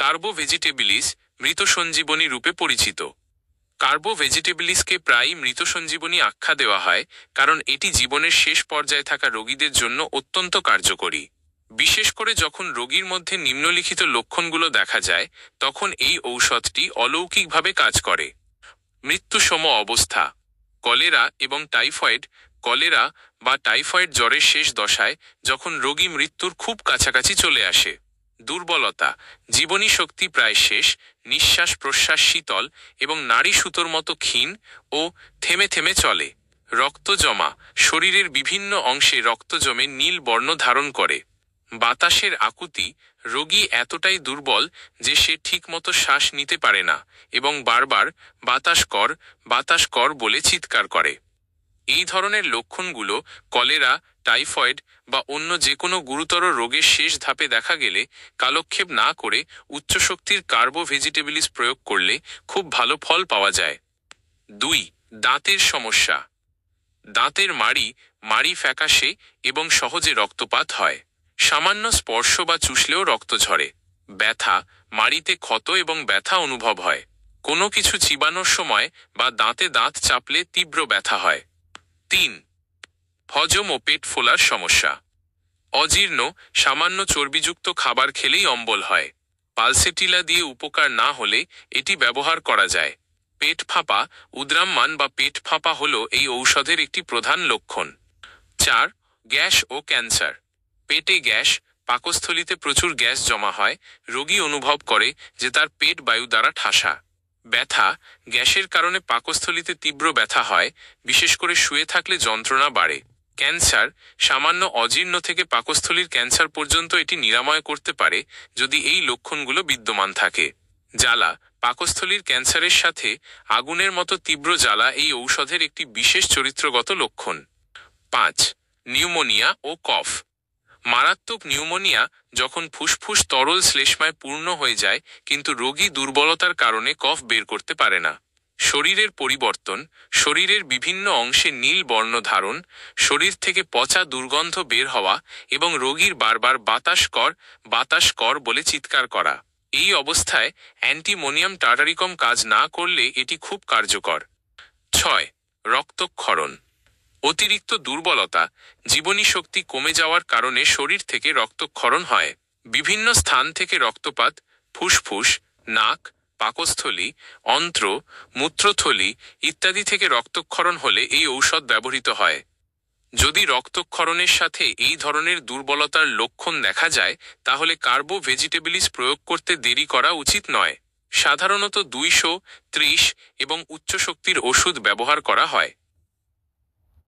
কার্বো ভেজিটেবিলিস মৃত সঞ্জীবনী রূপে পরিচিত। কার্বো ভেজিটেবিলিসকে প্রায়ই মৃত সঞ্জীবনী আখ্যা দেওয়া হয়, কারণ এটি জীবনের শেষ পর্যায়ে থাকা রোগীদের জন্য অত্যন্ত কার্যকরী। বিশেষ করে যখন রোগীর মধ্যে নিম্নলিখিত লক্ষণগুলো দেখা যায়, তখন এই ঔষধটি অলৌকিকভাবে কাজ করে। মৃত্যুসম অবস্থা: কলেরা এবং টাইফয়েড। কলেরা বা টাইফয়েড জ্বরের শেষ দশায়, যখন রোগী মৃত্যুর খুব কাছাকাছি চলে আসে। দুর্বলতা: জীবনী শক্তি প্রায় শেষ, নিঃশ্বাস প্রশ্বাস শীতল এবং নাড়ি সুতোর মতো ক্ষীণ ও থেমে থেমে চলে। রক্ত জমা: শরীরের বিভিন্ন অংশে রক্ত জমে নীল বর্ণ ধারণ করে। বাতাসের আকুতি: রোগী এতটাই দুর্বল যে সে ঠিকমতো শ্বাস নিতে পারে না এবং বারবার বাতাস কর বলে চিৎকার করে। এই ধরনের লক্ষণগুলো কলেরা, টাইফয়েড বা অন্য যে কোনো গুরুতর রোগের শেষ ধাপে দেখা গেলে কালক্ষেপ না করে উচ্চশক্তির কার্বো ভেজিটেবিলিস প্রয়োগ করলে খুব ভালো ফল পাওয়া যায়। 2. দাঁতের সমস্যা। দাঁতের মাড়ি ফ্যাকাশে এবং সহজে রক্তপাত হয়। সামান্য স্পর্শ বা চুষলেও রক্ত ঝরে। ব্যথা: মাড়িতে ক্ষত এবং ব্যথা অনুভব হয়। কোনো কিছু চিবানোর সময় বা দাঁতে দাঁত চাপলে তীব্র ব্যথা হয়। 3. হজম ও পেট ফোলার সমস্যা। অজীর্ণ, সামান্য চর্বিযুক্ত খাবার খেলেই অম্বল হয়। পালসেটিলা দিয়ে উপকার না হলে এটি ব্যবহার করা যায়। পেট ফাঁপা: উদ্রাম্মান বা পেট ফাঁপা হল এই ঔষধের একটি প্রধান লক্ষণ। 4. গ্যাস ও ক্যান্সার। পেটে গ্যাস, পাকস্থলিতে প্রচুর গ্যাস জমা হয়, রোগী অনুভব করে যে তার পেট বায়ু দ্বারা ঠাসা। ব্যথা: গ্যাসের কারণে পাকস্থলিতে তীব্র ব্যথা হয়, বিশেষ করে শুয়ে থাকলে যন্ত্রণা বাড়ে। ক্যান্সার: সামান্য অজীর্ণ থেকে পাকস্থলীর ক্যান্সার পর্যন্ত এটি নিরাময় করতে পারে যদি এই লক্ষণগুলো বিদ্যমান থাকে। জ্বালা: পাকস্থলীর ক্যান্সারের সাথে আগুনের মতো তীব্র জ্বালা এই ঔষধের একটি বিশেষ চরিত্রগত লক্ষণ। 5. নিউমোনিয়া ও কফ। মারাত্মক নিউমোনিয়া: যখন ফুসফুস তরল শ্লেষ্মায় পূর্ণ হয়ে যায় কিন্তু রোগী দুর্বলতার কারণে কফ বের করতে পারে না। শরীরের পরিবর্তন: শরীরের বিভিন্ন অংশে নীল বর্ণ ধারণ, শরীর থেকে পচা দুর্গন্ধ বের হওয়া এবং রোগীর বারবার বাতাস কর বলে চিৎকার করা। এই অবস্থায় অ্যান্টিমোনিয়াম টার্টারিকম কাজ না করলে এটি খুব কার্যকর। 6. রক্তক্ষরণ। অতিরিক্ত দুর্বলতা: জীবনী শক্তি কমে যাওয়ার কারণে শরীর থেকে রক্তক্ষরণ হয়। বিভিন্ন স্থান থেকে রক্তপাত, ফুসফুস, নাক, পাকস্থলী, অন্ত্র, মূত্রথলি ইত্যাদি থেকে রক্তক্ষরণ হলে এই ঔষধ ব্যবহৃত হয়। যদি রক্তক্ষরণের সাথে এই ধরনের দুর্বলতার লক্ষণ দেখা যায়, তাহলে কার্বো ভেজিটেবিলিস প্রয়োগ করতে দেরি করা উচিত নয়। সাধারণত 230 এবং উচ্চ শক্তির ওষুধ ব্যবহার করা হয়।